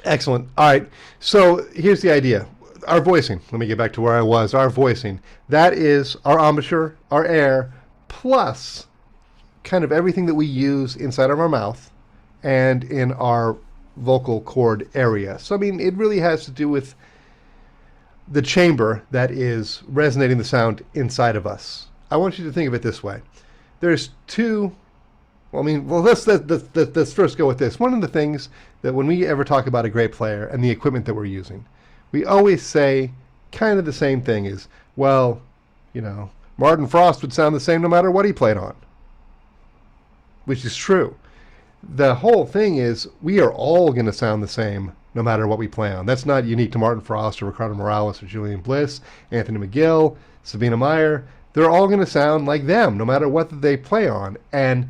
Excellent. All right. So here's the idea. Our voicing. Let me get back to where I was. Our voicing. That is our embouchure, our air, plus kind of everything that we use inside of our mouth and in our vocal cord area. So, I mean, it really has to do with the chamber that is resonating the sound inside of us. I want you to think of it this way. There's two, let's first go with this. One of the things that when we ever talk about a great player and the equipment that we're using, we always say kind of the same thing is, well, Martin Frost would sound the same no matter what he played on, which is true. The whole thing is we are all going to sound the same no matter what we play on. That's not unique to Martin Frost or Ricardo Morales or Julian Bliss, Anthony McGill, Sabina Meyer. They're all going to sound like them no matter what they play on. And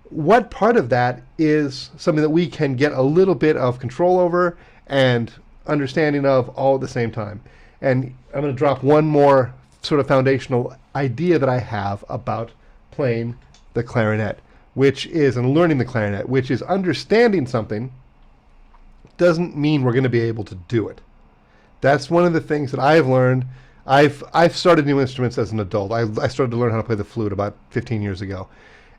what part of that is something that we can get a little bit of control over and understanding of all at the same time. And I'm going to drop one more sort of foundational idea that I have about playing the clarinet, which is, and learning the clarinet, which is understanding something doesn't mean we're going to be able to do it. That's one of the things that I've learned. I've started new instruments as an adult. I started to learn how to play the flute about 15 years ago.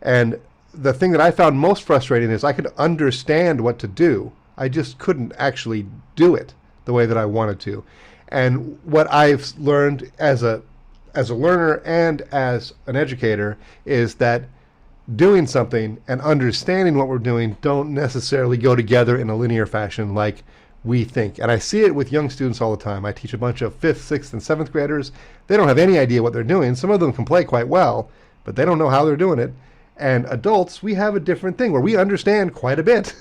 And the thing that I found most frustrating is I could understand what to do. I just couldn't actually do it the way that I wanted to. And what I've learned as a learner and as an educator is that doing something and understanding what we're doing don't necessarily go together in a linear fashion like we think. And I see it with young students all the time. I teach a bunch of 5th, 6th, and 7th graders. They don't have any idea what they're doing. Some of them can play quite well, but they don't know how they're doing it. And adults, we have a different thing where we understand quite a bit.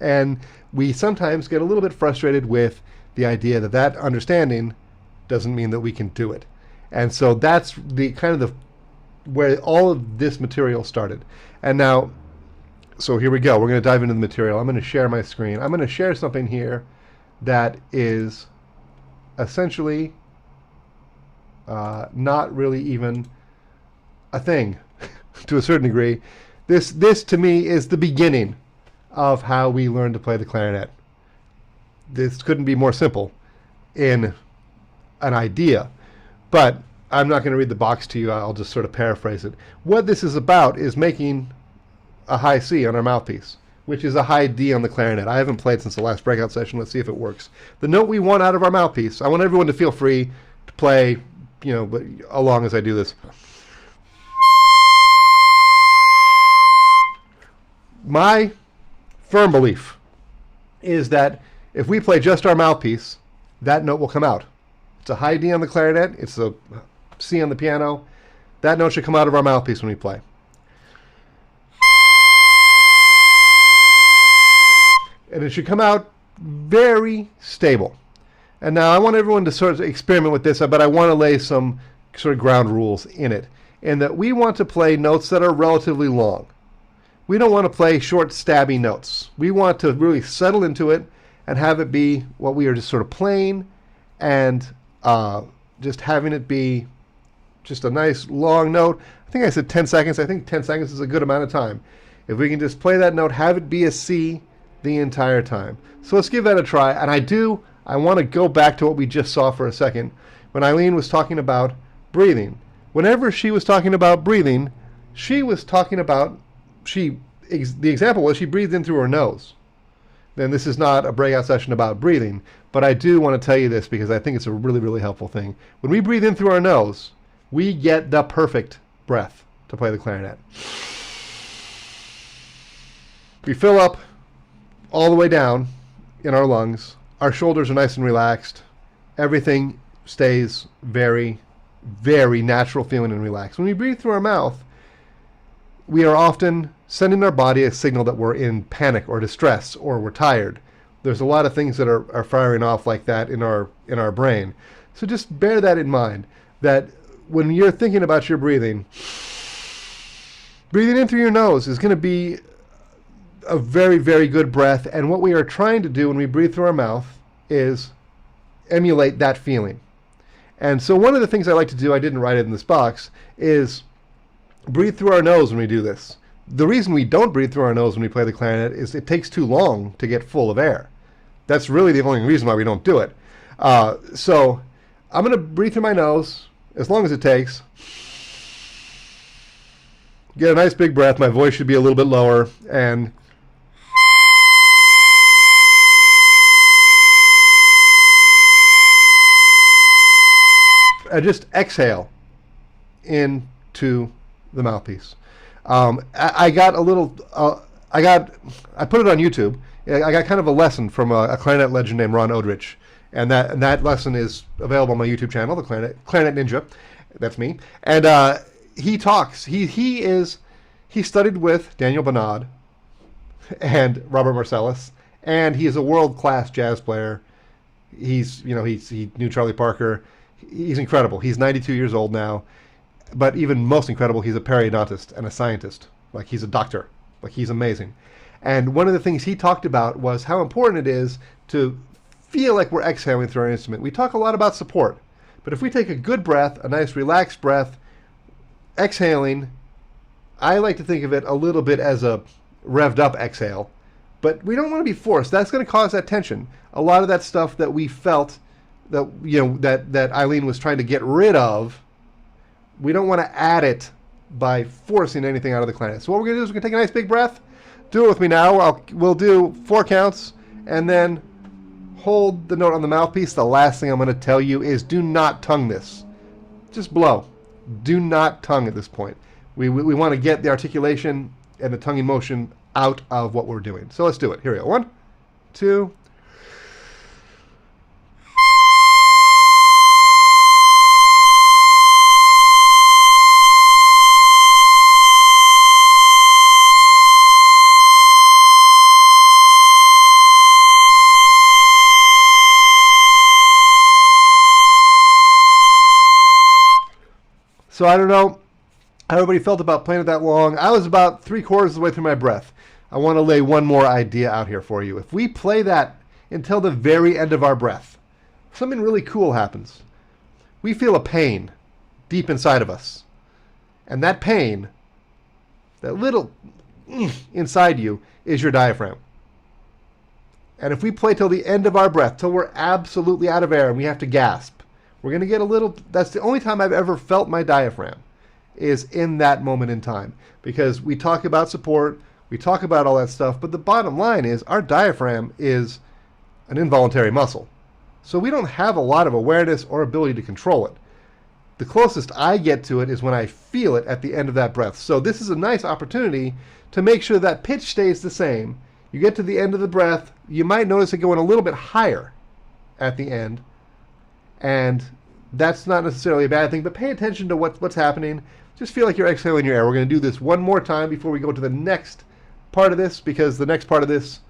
And we sometimes get a little bit frustrated with the idea that that understanding doesn't mean that we can do it. And so that's the kind of the where all of this material started. And now, so here we go. We're going to dive into the material. I'm going to share my screen. I'm going to share something here that is essentially not really even a thing to a certain degree. This to me is the beginning of how we learn to play the clarinet. This couldn't be more simple in an idea, but I'm not going to read the box to you. I'll just sort of paraphrase it. What this is about is making a high C on our mouthpiece, which is a high D on the clarinet. I haven't played since the last breakout session. Let's see if it works. The note we want out of our mouthpiece, I want everyone to feel free to play, but along as I do this. My firm belief is that if we play just our mouthpiece, that note will come out. It's a high D on the clarinet. It's a C on the piano. That note should come out of our mouthpiece when we play. And it should come out very stable. And now I want everyone to sort of experiment with this, but I want to lay some sort of ground rules in it. In that we want to play notes that are relatively long. We don't want to play short, stabby notes. We want to really settle into it and have it be what we are just sort of playing and just having it be just a nice long note. I think I said 10 seconds. I think 10 seconds is a good amount of time. If we can just play that note, have it be a C the entire time. So let's give that a try. And I want to go back to what we just saw for a second when Eileen was talking about breathing. Whenever she was talking about breathing, she was talking about, the example was she breathed in through her nose. Then this is not a breakout session about breathing, but I do want to tell you this because I think it's a really, really helpful thing. When we breathe in through our nose, we get the perfect breath to play the clarinet. We fill up all the way down in our lungs. Our shoulders are nice and relaxed. Everything stays very, very natural feeling and relaxed. When we breathe through our mouth, we are often sending our body a signal that we're in panic or distress or we're tired. There's a lot of things that are firing off like that in our brain. So just bear that in mind, that when you're thinking about your breathing in through your nose is going to be a very, very good breath. And what we are trying to do when we breathe through our mouth is emulate that feeling. And so one of the things I like to do, I didn't write it in this box, is breathe through our nose when we do this. The reason we don't breathe through our nose when we play the clarinet is it takes too long to get full of air. That's really the only reason why we don't do it. So I'm going to breathe through my nose as long as it takes. Get a nice big breath. My voice should be a little bit lower. And I just exhale into the mouthpiece. I got a little. I put it on YouTube. I got kind of a lesson from a clarinet legend named Ron Odrich, and that lesson is available on my YouTube channel, the Clarinet Ninja. That's me. And he talks. He studied with Daniel Bernard and Robert Marcellus, and he is a world-class jazz player. He knew Charlie Parker. He's incredible. He's 92 years old now, but even most incredible, he's a periodontist and a scientist. Like, he's a doctor. Like, he's amazing. And one of the things he talked about was how important it is to feel like we're exhaling through our instrument. We talk a lot about support, but if we take a good breath, a nice relaxed breath, exhaling, I like to think of it a little bit as a revved up exhale, but we don't want to be forced. That's going to cause that tension. A lot of that stuff that we felt that Eileen was trying to get rid of, we don't want to add it by forcing anything out of the clarinet. So what we're going to do is we're going to take a nice big breath. Do it with me now. We'll do 4 counts and then hold the note on the mouthpiece. The last thing I'm going to tell you is do not tongue this. Just blow. Do not tongue at this point. We want to get the articulation and the tonguing motion out of what we're doing. So let's do it. Here we go. 1, 2. So I don't know how everybody felt about playing it that long. I was about 3/4 of the way through my breath. I want to lay one more idea out here for you. If we play that until the very end of our breath, something really cool happens. We feel a pain deep inside of us. And that pain, that little inside you, is your diaphragm. And if we play till the end of our breath, till we're absolutely out of air and we have to gasp, we're going to get a little. That's the only time I've ever felt my diaphragm, is in that moment in time. Because we talk about support, we talk about all that stuff, but the bottom line is our diaphragm is an involuntary muscle. So we don't have a lot of awareness or ability to control it. The closest I get to it is when I feel it at the end of that breath. So this is a nice opportunity to make sure that pitch stays the same. You get to the end of the breath, you might notice it going a little bit higher at the end. And that's not necessarily a bad thing, but pay attention to what's happening. Just feel like you're exhaling your air. We're going to do this one more time before we go to the next part of this, because the next part of this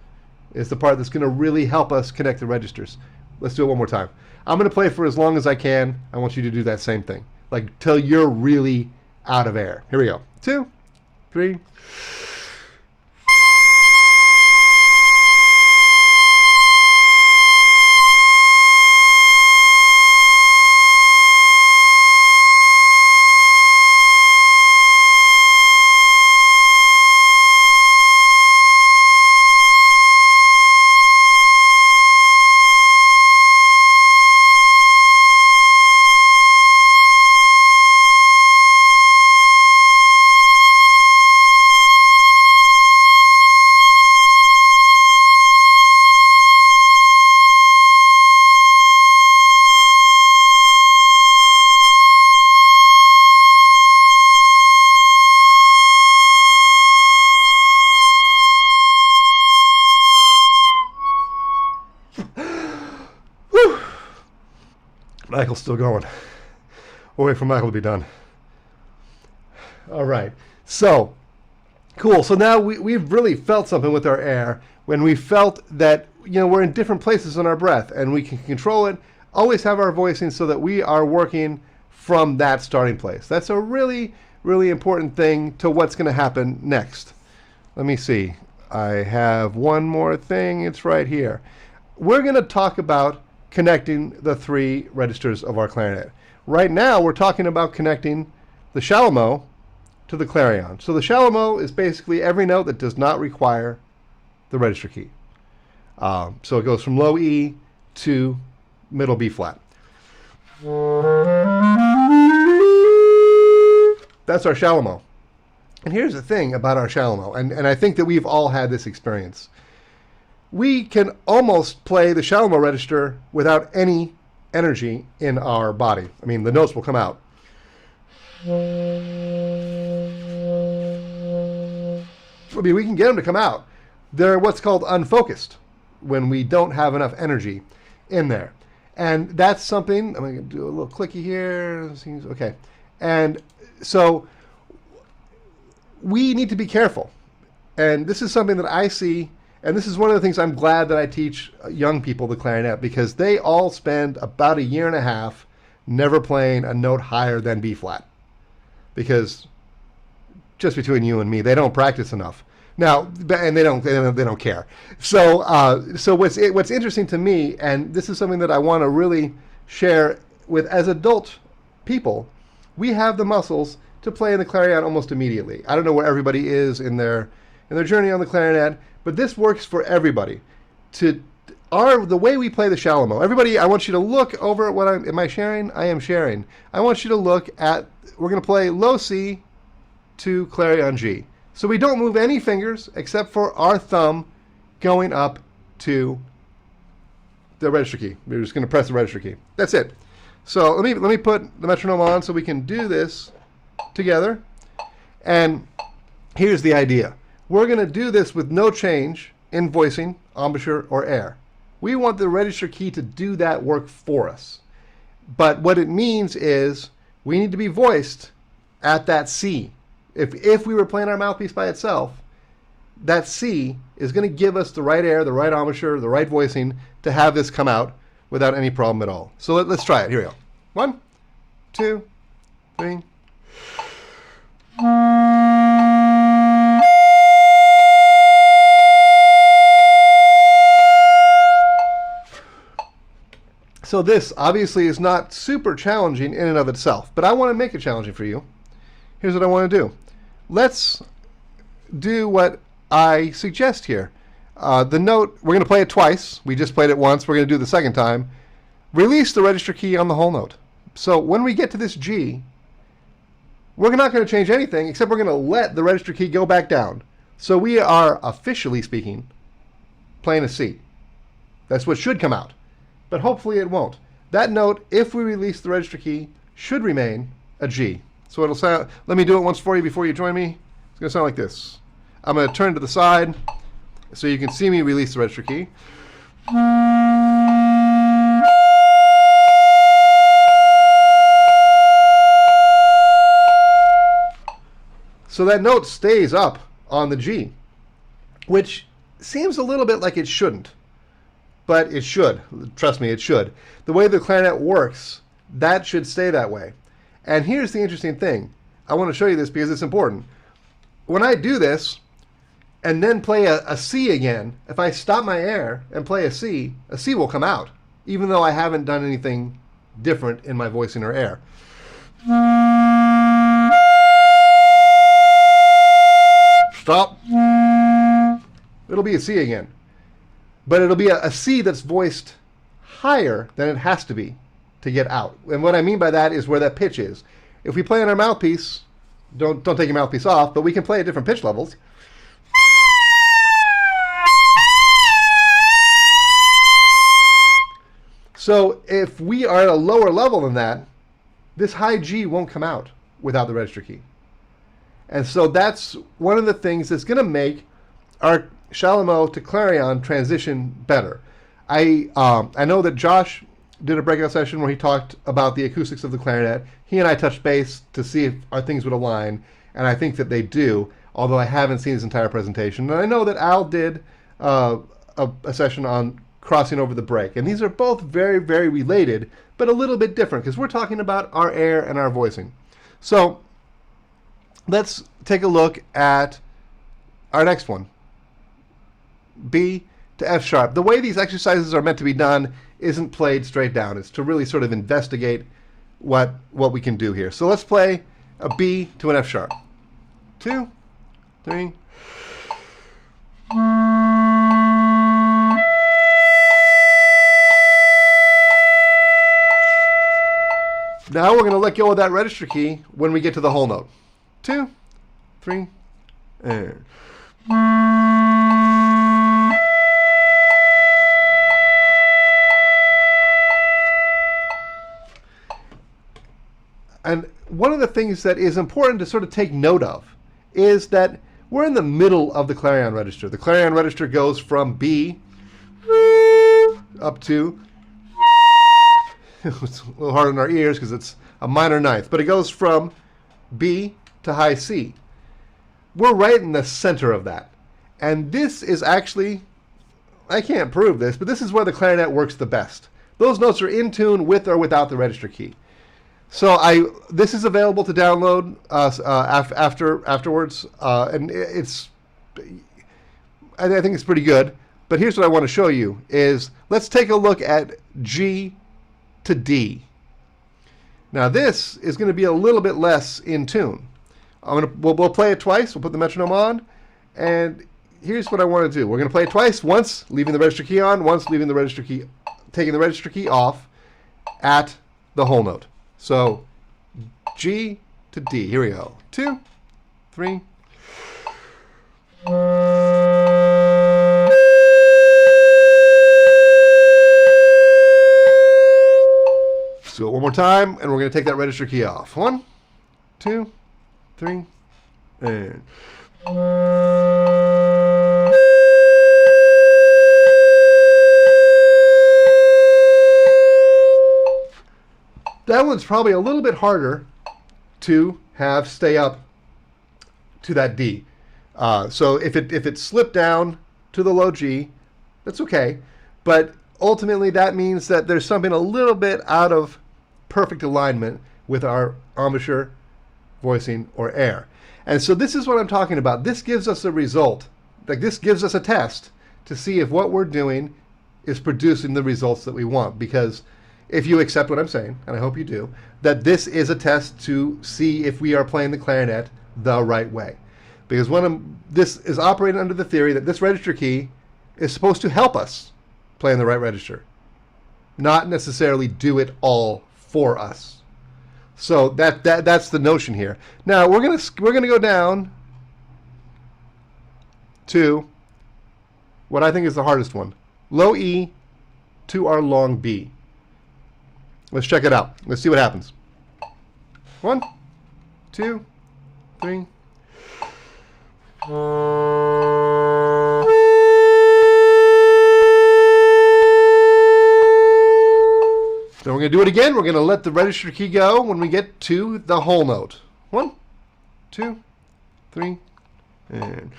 is the part that's going to really help us connect the registers. Let's do it one more time. I'm going to play for as long as I can. I want you to do that same thing, like till you're really out of air. Here we go. 2, 3. Michael's still going. We'll wait for Michael to be done. All right. So, cool. So now we've really felt something with our air when we felt that, we're in different places in our breath and we can control it, always have our voicing so that we are working from that starting place. That's a really, really important thing to what's going to happen next. Let me see. I have one more thing. It's right here. We're going to talk about connecting the 3 registers of our clarinet. Right now, we're talking about connecting the chalumeau to the clarion. So the chalumeau is basically every note that does not require the register key. So it goes from low E to middle B flat. That's our shallow. And here's the thing about our shallow, and I think that we've all had this experience. We can almost play the shallow register without any energy in our body. I mean, the notes will come out. I mean, we can get them to come out. They're what's called unfocused when we don't have enough energy in there. And that's something, I'm going to do a little clicky here. Okay. And so we need to be careful. And this is something that I see, and this is one of the things I'm glad that I teach young people the clarinet, because they all spend about a year and a half never playing a note higher than B flat. Because just between you and me, they don't practice enough. Now, and they don't care. So what's interesting to me, and this is something that I want to really share with as adult people, we have the muscles to play in the clarinet almost immediately. I don't know where everybody is in their journey on the clarinet, but this works for everybody. The way we play the shallow. Everybody, I want you to look over at what am I sharing? I am sharing. I want you to look at, we're going to play low C to clarion G. So we don't move any fingers except for our thumb going up to the register key. We're just going to press the register key. That's it. So let me put the metronome on so we can do this together. And here's the idea. We're going to do this with no change in voicing, embouchure, or air. We want the register key to do that work for us. But what it means is we need to be voiced at that C. If we were playing our mouthpiece by itself, that C is going to give us the right air, the right embouchure, the right voicing to have this come out without any problem at all. So let's try it. Here we go. 1, 2, 3. So this obviously is not super challenging in and of itself, but I want to make it challenging for you. Here's what I want to do. Let's do what I suggest here. The note, we're going to play it twice. We just played it once. We're going to do it the second time. Release the register key on the whole note. So when we get to this G, we're not going to change anything except we're going to let the register key go back down. So we are, officially speaking, playing a C. That's what should come out. But hopefully it won't. That note, if we release the register key, should remain a G. So it'll sound, let me do it once for you before you join me. It's going to sound like this. I'm going to turn to the side so you can see me release the register key. So that note stays up on the G, which seems a little bit like it shouldn't, but it should. Trust me, it should. The way the clarinet works, that should stay that way. And here's the interesting thing. I want to show you this because it's important. When I do this and then play a C again, if I stop my air and play a C will come out, even though I haven't done anything different in my voicing or air. Stop. It'll be a C again. But it'll be a C that's voiced higher than it has to be to get out. And what I mean by that is where that pitch is. If we play on our mouthpiece, don't take your mouthpiece off, but we can play at different pitch levels. So if we are at a lower level than that, this high G won't come out without the register key. And so that's one of the things that's going to make our shallow to clarion transition better. I know that Josh did a breakout session where he talked about the acoustics of the clarinet. He and I touched base to see if our things would align, and I think that they do, although I haven't seen his entire presentation. And I know that Al did a session on crossing over the break, and these are both very, very related, but a little bit different, because we're talking about our air and our voicing. So let's take a look at our next one, B to F sharp. The way these exercises are meant to be done isn't played straight down. It's to really sort of investigate what we can do here. So let's play a B to an F sharp. 2, 3. Now we're going to let go of that register key when we get to the whole note. 2, 3, and... And one of the things that is important to sort of take note of is that we're in the middle of the clarion register. The clarion register goes from B up to, it's a little hard on our ears because it's a minor ninth, but it goes from B to high C. We're right in the center of that. And this is actually, I can't prove this, but this is where the clarinet works the best. Those notes are in tune with or without the register key. So this is available to download afterwards, and I think it's pretty good. But here's what I want to show you is let's take a look at G to D. Now this is going to be a little bit less in tune. We'll play it twice. We'll put the metronome on, and here's what I want to do. We're going to play it twice. Once leaving the register key on, once leaving the register key, taking the register key off at the whole note. So G to D. Here we go. 2, 3. Let's do it one more time, and we're going to take that register key off. 1, 2, 3, and... That one's probably a little bit harder to have stay up to that D. So if it slipped down to the low G, that's okay. But ultimately that means that there's something a little bit out of perfect alignment with our embouchure, voicing, or air. And so this is what I'm talking about. This gives us a result. Like this gives us a test to see if what we're doing is producing the results that we want. Because if you accept what I'm saying, and I hope you do, that this is a test to see if we are playing the clarinet the right way. Because this is operating under the theory that this register key is supposed to help us play in the right register, not necessarily do it all for us. So that's the notion here. Now we're gonna go down to what I think is the hardest one, low E to our long B. Let's check it out. Let's see what happens. 1, 2, 3. Then we're going to do it again. We're going to let the register key go when we get to the whole note. 1, 2, 3, and...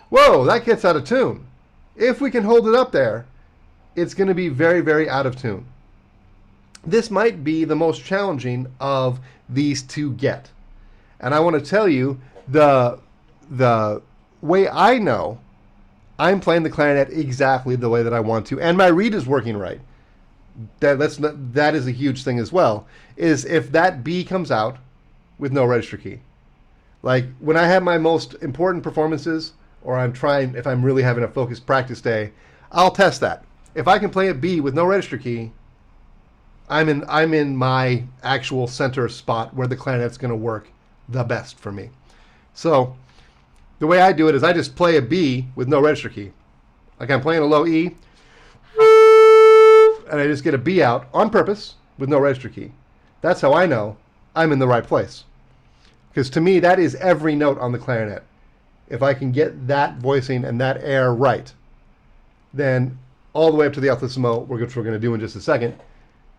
Whoa, that gets out of tune. If we can hold it up there, it's going to be very, very out of tune. This might be the most challenging of these to get. And I want to tell you, the way I know I'm playing the clarinet exactly the way that I want to, and my reed is working right. That is a huge thing as well, is if that B comes out with no register key. Like when I have my most important performances, or if I'm really having a focused practice day, I'll test that. If I can play a B with no register key, I'm in my actual center spot where the clarinet's going to work the best for me. So the way I do it is I just play a B with no register key. Like I'm playing a low E, and I just get a B out on purpose with no register key. That's how I know I'm in the right place. Because to me, that is every note on the clarinet. If I can get that voicing and that air right, then all the way up to the altissimo, which we're going to do in just a second,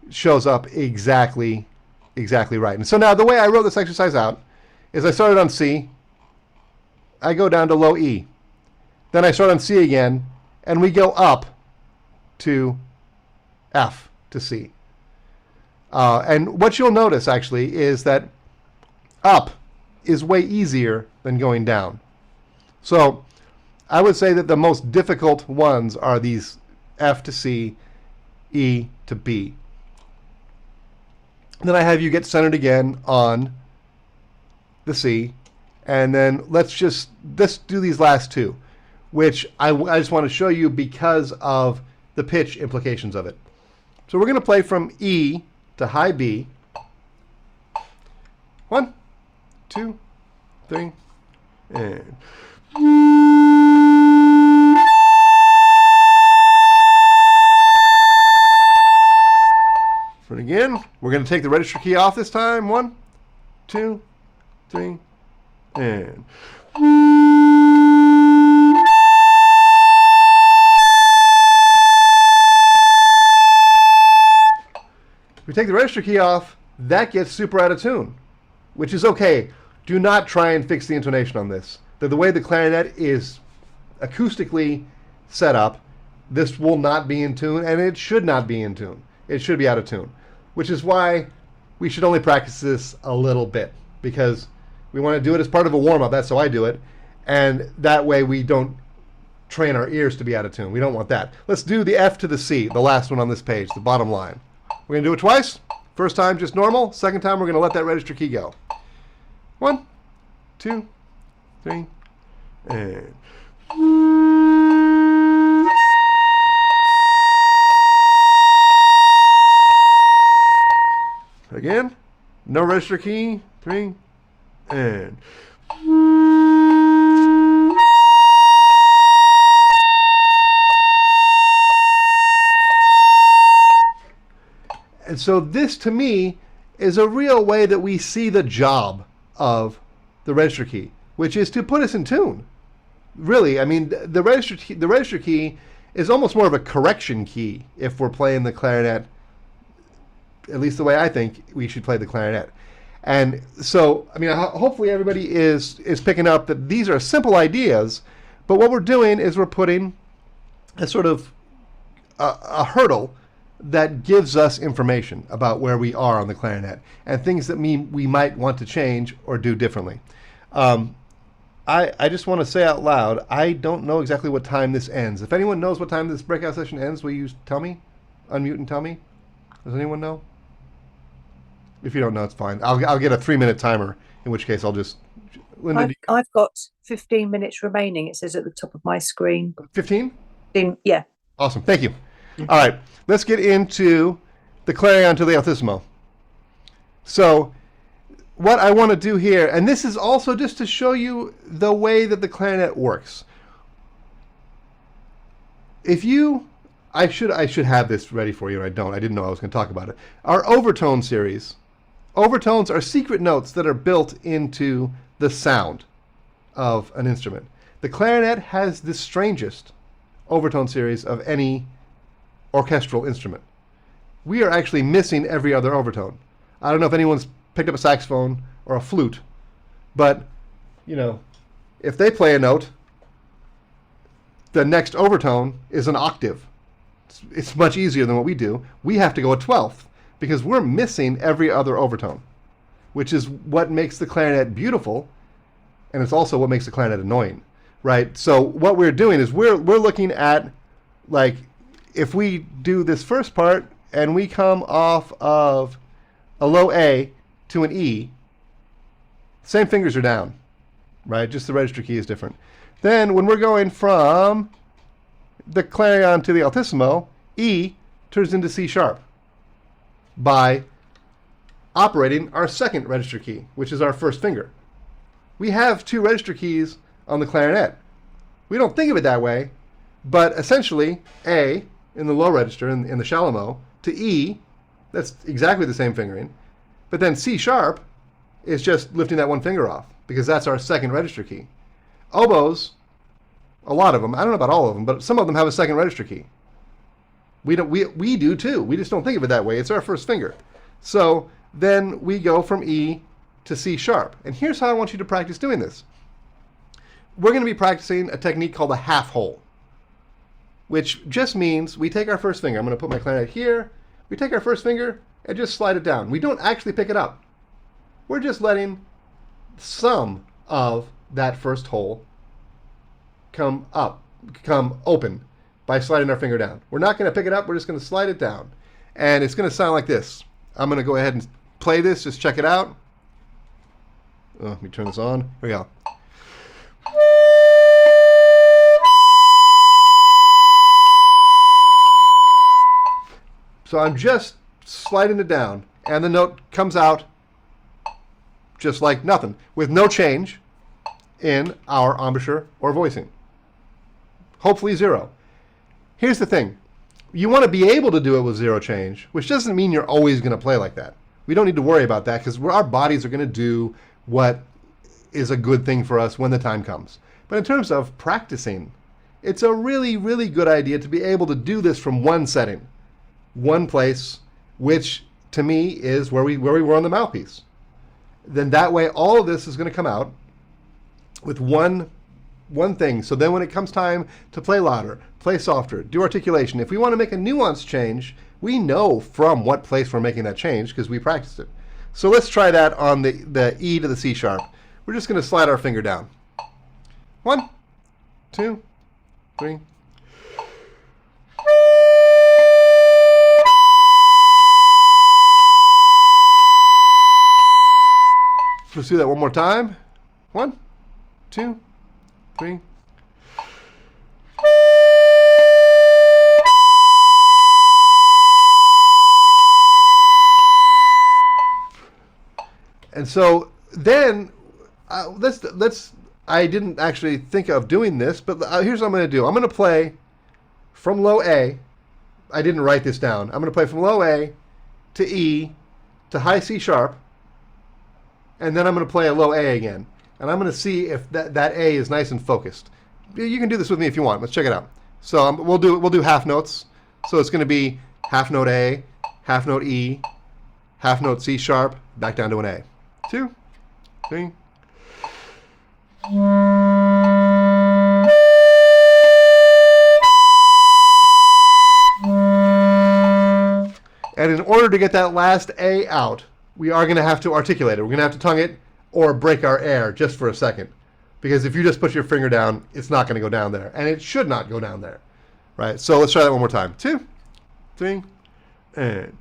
shows up exactly right. And so now the way I wrote this exercise out is I started on C, I go down to low E, then I start on C again, and we go up to F to C. And what you'll notice actually is that up is way easier than going down. So I would say that the most difficult ones are these F to C, E to B. Then I have you get centered again on the C, and then let's do these last two. which I just want to show you because of the pitch implications of it. So we're going to play from E to high B. 1, 2, 3, and... And again, we're going to take the register key off this time. 1, 2, 3, and... If we take the register key off, that gets super out of tune, which is okay. Do not try and fix the intonation on this. The way the clarinet is acoustically set up, this will not be in tune, and it should not be in tune. It should be out of tune, which is why we should only practice this a little bit, because we want to do it as part of a warm-up. That's how I do it, and that way we don't train our ears to be out of tune. We don't want that. Let's do the F to the C, the last one on this page, the bottom line. We're going to do it twice. First time just normal. Second time we're going to let that register key go. 1, 2, 3, and... Again, no register key. 3, and... And so this, to me, is a real way that we see the job of the register key, which is to put us in tune. Really, I mean, the register key is almost more of a correction key if we're playing the clarinet, at least the way I think we should play the clarinet. And so, I mean, hopefully everybody is picking up that these are simple ideas, but what we're doing is we're putting a sort of a hurdle that gives us information about where we are on the clarinet and things that we might want to change or do differently. I just want to say out loud, I don't know exactly what time this ends. If anyone knows what time this breakout session ends, will you tell me? Unmute and tell me? Does anyone know? If you don't know, it's fine. I'll get a 3-minute timer, in which case I'll just... Linda, I've got 15 minutes remaining, it says at the top of my screen. 15? Yeah. Awesome, thank you. All right, let's get into the clarion to the altissimo. So what I want to do here, and this is also just to show you the way that the clarinet works. I should have this ready for you, and I don't. I didn't know I was going to talk about it. Our overtone series. Overtones are secret notes that are built into the sound of an instrument. The clarinet has the strangest overtone series of any orchestral instrument. We are actually missing every other overtone. I don't know if anyone's picked up a saxophone or a flute, but, you know, if they play a note, the next overtone is an octave. It's much easier than what we do. We have to go a 12th because we're missing every other overtone, which is what makes the clarinet beautiful, and it's also what makes the clarinet annoying, right? So what we're doing is we're looking at, like, if we do this first part and we come off of a low A to an E, same fingers are down, right? Just the register key is different. Then when we're going from the clarion to the altissimo, E turns into C sharp by operating our second register key, which is our first finger. We have 2 register keys on the clarinet. We don't think of it that way, but essentially A in the low register, in the shallow mo, to E, that's exactly the same fingering. But then C sharp is just lifting that one finger off, because that's our second register key. Oboes, a lot of them, I don't know about all of them, but some of them have a second register key. We do too. We just don't think of it that way. It's our first finger. So then we go from E to C sharp. And here's how I want you to practice doing this. We're going to be practicing a technique called a half hole, which just means we take our first finger. I'm going to put my clarinet here. We take our first finger and just slide it down. We don't actually pick it up. We're just letting some of that first hole come open by sliding our finger down. We're not going to pick it up. We're just going to slide it down. And it's going to sound like this. I'm going to go ahead and play this. Just check it out. Oh, let me turn this on. Here we go. So I'm just sliding it down, and the note comes out just like nothing, with no change in our embouchure or voicing. Hopefully zero. Here's the thing. You want to be able to do it with zero change, which doesn't mean you're always going to play like that. We don't need to worry about that because our bodies are going to do what is a good thing for us when the time comes. But in terms of practicing, it's a really, really good idea to be able to do this from one setting, one place, which to me is where we were on the mouthpiece. Then that way all of this is going to come out with one thing. So then when it comes time to play louder, play softer, do articulation, if we want to make a nuance change, we know from what place we're making that change because we practiced it. So let's try that on the E to the C sharp. We're just going to slide our finger down. 1, 2, 3. Let's do that one more time. 1, 2, 3. And so then let's I didn't actually think of doing this, but here's what I'm going to do. I'm going to play from low A. I didn't write this down. I'm going to play from low A to E to high C sharp, and then I'm going to play a low A again. And I'm going to see if that A is nice and focused. You can do this with me if you want. Let's check it out. So we'll do half notes. So it's going to be half note A, half note E, half note C sharp, back down to an A. 2, 3. And in order to get that last A out, we are going to have to articulate it. We're going to have to tongue it or break our air just for a second. Because if you just put your finger down, it's not going to go down there. And it should not go down there. Right? So let's try that one more time. 2, 3, and...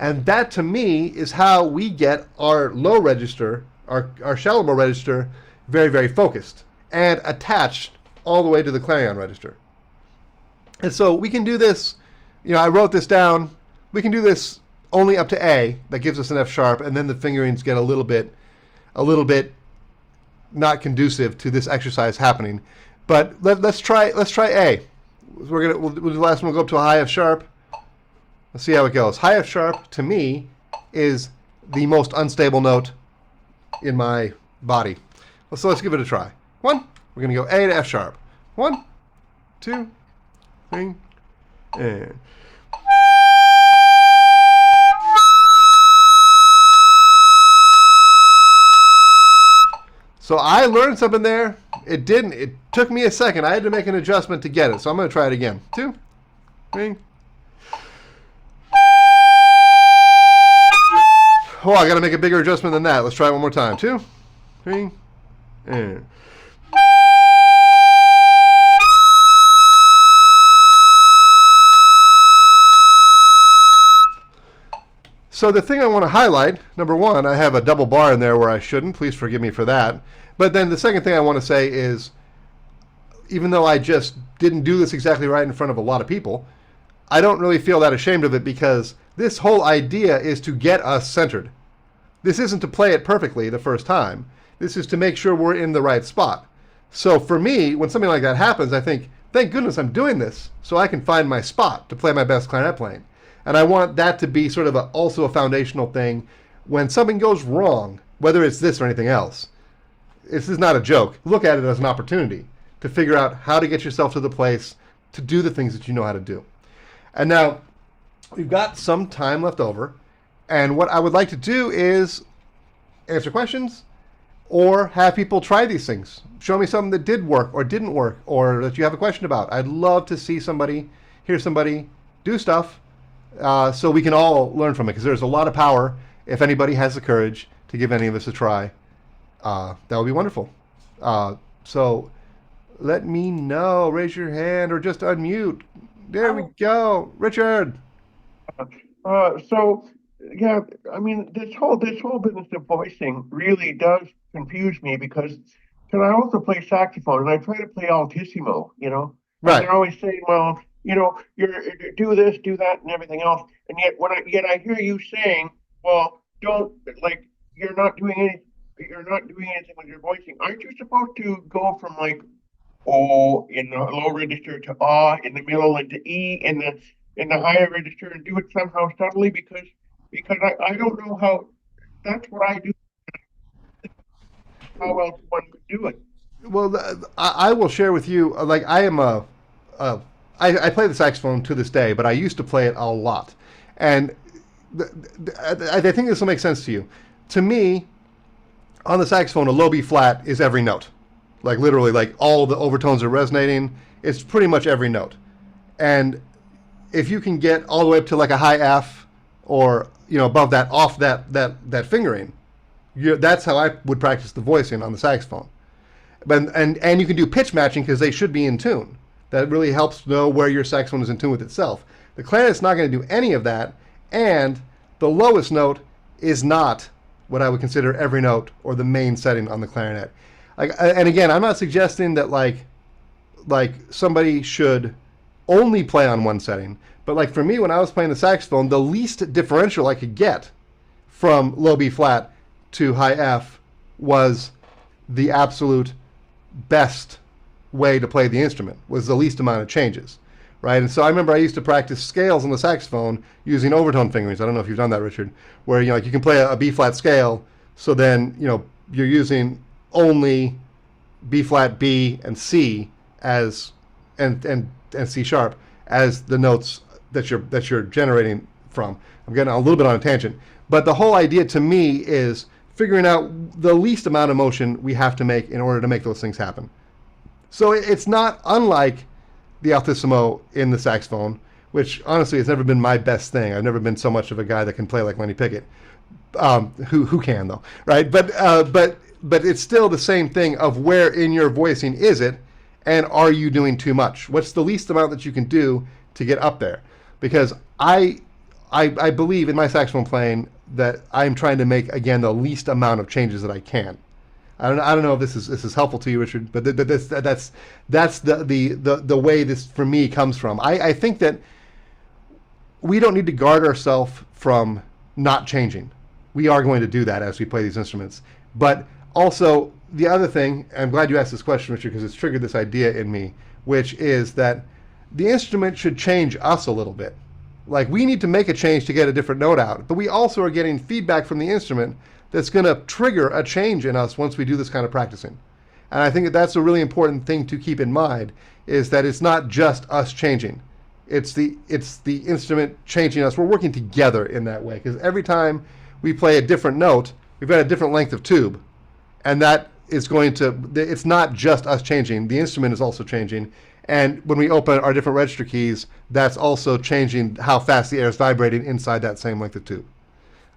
And that, to me, is how we get our low register, our shallow bow register, very, very focused and attached all the way to the clarion register. And so we can do this, I wrote this down. We can do this only up to A. That gives us an F sharp, and then the fingerings get a little bit not conducive to this exercise happening. But let's try A. We'll do the last one. We'll go up to a high F sharp. Let's see how it goes. High F sharp, to me, is the most unstable note in my body. So let's give it a try. 1, we're going to go A to F sharp. 1, 2, 3, and... So I learned something there. It didn't. It took me a second. I had to make an adjustment to get it. So I'm going to try it again. 2, 3. Oh, I got to make a bigger adjustment than that. Let's try it one more time. 2, 3, and... So the thing I want to highlight, number one, I have a double bar in there where I shouldn't. Please forgive me for that. But then the second thing I want to say is, even though I just didn't do this exactly right in front of a lot of people, I don't really feel that ashamed of it because this whole idea is to get us centered. This isn't to play it perfectly the first time. This is to make sure we're in the right spot. So for me, when something like that happens, I think, thank goodness I'm doing this so I can find my spot to play my best clarinet playing. And I want that to be sort of also a foundational thing. When something goes wrong, whether it's this or anything else, this is not a joke. Look at it as an opportunity to figure out how to get yourself to the place to do the things that you know how to do. And now, we've got some time left over. And what I would like to do is answer questions or have people try these things. Show me something that did work or didn't work or that you have a question about. I'd love to see somebody, hear somebody do stuff so we can all learn from it, because there's a lot of power if anybody has the courage to give any of us a try. That would be wonderful. So let me know. Raise your hand or just unmute. There we go. Richard. So yeah, I mean, this whole business of voicing really does confuse me because I also play saxophone and I try to play altissimo, and Right. they're always saying, well, you're do this, do that, and everything else, and yet I hear you saying, well, don't like you're not doing anything with your voicing. Aren't you supposed to go from like O in the low register to ah in the middle and to E in the higher register and do it somehow subtly because I don't know how that's what I do, how else one would do it. Well, I will share with you. Like I am a I play the saxophone to this day, but I used to play it a lot, and I think this will make sense to you. To me, on the saxophone, a low B flat is every note, like literally, like all the overtones are resonating. It's pretty much every note, and if you can get all the way up to like a high F, or above that, off that fingering, that's how I would practice the voicing on the saxophone. But and you can do pitch matching because they should be in tune. That really helps know where your saxophone is in tune with itself. The clarinet's not going to do any of that, and the lowest note is not what I would consider every note or the main setting on the clarinet. Like, and again, I'm not suggesting that like somebody should only play on one setting, but like for me, when I was playing the saxophone, the least differential I could get from low B flat to high F was the absolute best way to play the instrument, was the least amount of changes, right? And so I remember I used to practice scales on the saxophone using overtone fingerings. I don't know if you've done that, Richard, where like you can play a B flat scale, so then you're using only B flat, B, and C as and C sharp as the notes that you're generating from. I'm getting a little bit on a tangent, but the whole idea to me is figuring out the least amount of motion we have to make in order to make those things happen. So it's not unlike the altissimo in the saxophone, which honestly has never been my best thing. I've never been so much of a guy that can play like Lenny Pickett, who can though, right? But it's still the same thing of where in your voicing is it, and are you doing too much? What's the least amount that you can do to get up there? Because I believe in my saxophone playing that I'm trying to make again the least amount of changes that I can. I don't know if this is helpful to you, Richard, but that's the way this for me comes from. I think that we don't need to guard ourselves from not changing. We are going to do that as we play these instruments. But also the other thing, I'm glad you asked this question, Richard, because it's triggered this idea in me, which is that the instrument should change us a little bit. Like we need to make a change to get a different note out, but we also are getting feedback from the instrument that's going to trigger a change in us once we do this kind of practicing. And I think that that's a really important thing to keep in mind, is that it's not just us changing. It's the instrument changing us. We're working together in that way, because every time we play a different note, we've got a different length of tube. And that is going to, it's not just us changing, the instrument is also changing. And when we open our different register keys, that's also changing how fast the air is vibrating inside that same length of tube.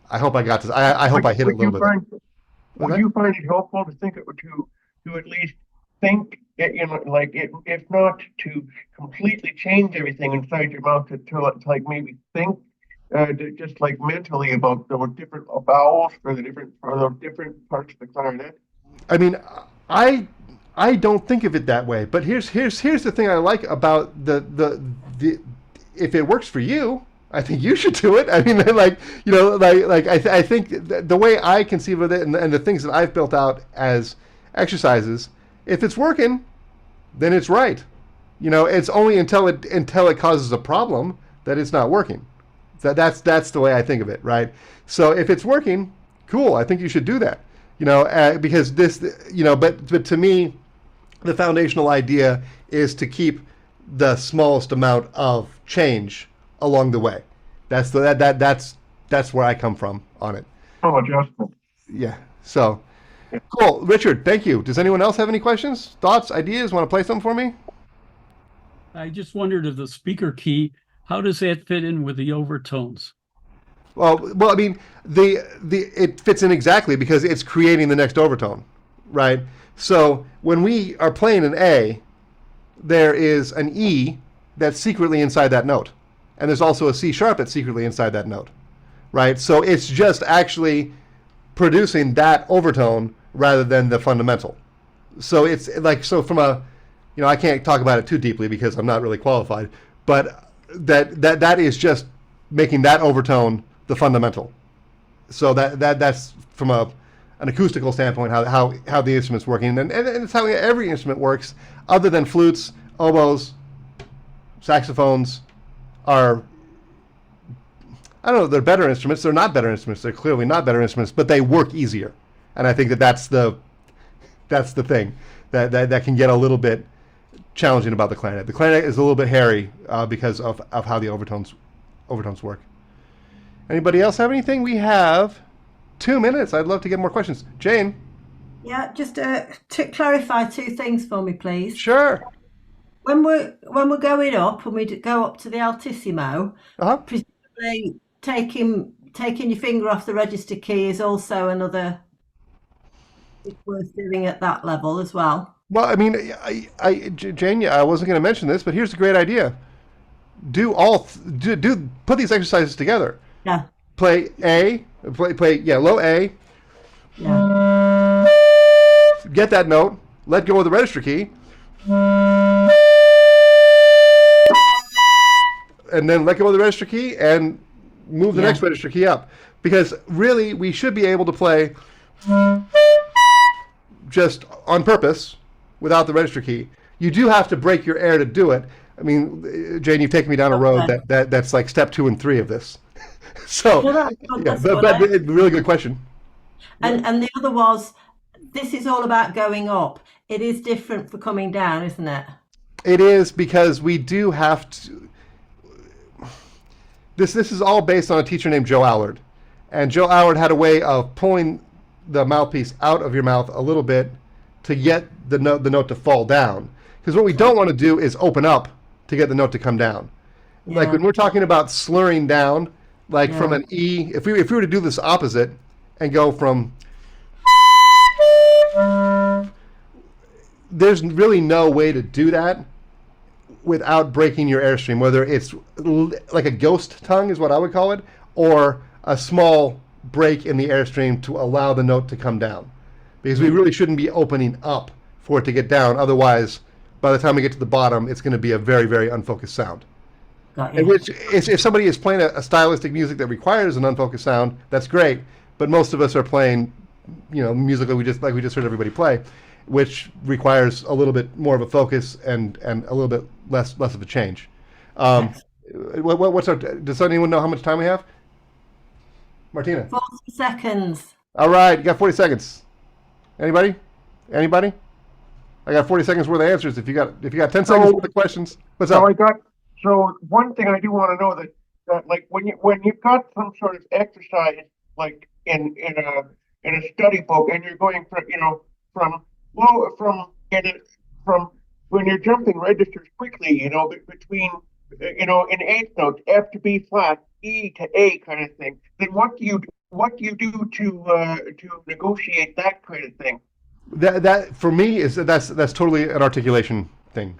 I hope I got this. I hope I hit it a little bit. Would Okay? you find it helpful to think to at least think, like if not to completely change everything inside your mouth, to like maybe think just like mentally about the different vowels for the different parts of the clarinet? I mean, I I don't think of it that way. But here's the thing I like about the if it works for you, I think you should do it. I mean, I think the way I conceive of it, and the things that I've built out as exercises, if it's working, then it's right. It's only until it causes a problem that it's not working. That's the way I think of it, right? So if it's working, cool. I think you should do that. Because this, but to me, the foundational idea is to keep the smallest amount of change along the way. That's where I come from on it. Oh, adjustment. Yeah. So cool, Richard. Thank you. Does anyone else have any questions, thoughts, ideas? Want to play something for me? I just wondered if the speaker key, how does that fit in with the overtones? Well, I mean, it fits in exactly because it's creating the next overtone, right? So when we are playing an A, there is an E that's secretly inside that note, and there's also a C sharp that's secretly inside that note, right? So it's just actually producing that overtone rather than the fundamental. So it's like, so from a, I can't talk about it too deeply because I'm not really qualified, but that is just making that overtone the fundamental. So that's from an acoustical standpoint how the instrument's working, and it's how every instrument works, other than flutes, oboes, saxophones are, I don't know, they're better instruments. They're not better instruments. They're clearly not better instruments, but they work easier. And I think that's the thing that can get a little bit challenging about the clarinet. The clarinet is a little bit hairy because of how the overtones work. Anybody else have anything? We have 2 minutes. I'd love to get more questions. Jane? Yeah, just to clarify two things for me, please. Sure. When we're going up and we go up to the altissimo, presumably taking your finger off the register key is also another. It's worth doing at that level as well. Well, I mean, Jane, I wasn't going to mention this, but here's a great idea. Put these exercises together. Yeah. Play A, low A. Yeah. Get that note. Let go of the register key. And then let go of the register key and move the next register key up. Because really, we should be able to play just on purpose without the register key. You do have to break your air to do it. I mean, Jane, you've taken me down a road that's like step 2 and 3 of this. So, but really good question. And the other was, this is all about going up. It is different for coming down, isn't it? It is, because we do have to. This is all based on a teacher named Joe Allard, and Joe Allard had a way of pulling the mouthpiece out of your mouth a little bit to get the note to fall down. Because what we don't want to do is open up to get the note to come down. Yeah. Like when we're talking about slurring down, like from an E, if we were to do this opposite and go from, there's really no way to do that without breaking your airstream, whether it's like a ghost tongue is what I would call it, or a small break in the airstream to allow the note to come down. Because we really shouldn't be opening up for it to get down. Otherwise, by the time we get to the bottom, it's going to be a very, very unfocused sound. In which, if somebody is playing a stylistic music that requires an unfocused sound, that's great. But most of us are playing, music like we just heard everybody play, which requires a little bit more of a focus and a little bit less of a change. What's our? Does anyone know how much time we have? Martina. 40 seconds. All right, you got 40 seconds. Anybody? I got 40 seconds worth of answers. If you got 10 seconds worth of questions, what's up? So one thing I do want to know that like when you've got some sort of exercise like in a study book, and you're going from when you're jumping registers quickly, between in eighth notes, F to B flat, E to A kind of thing, then what do you do to negotiate that kind of thing? That for me that's totally an articulation thing.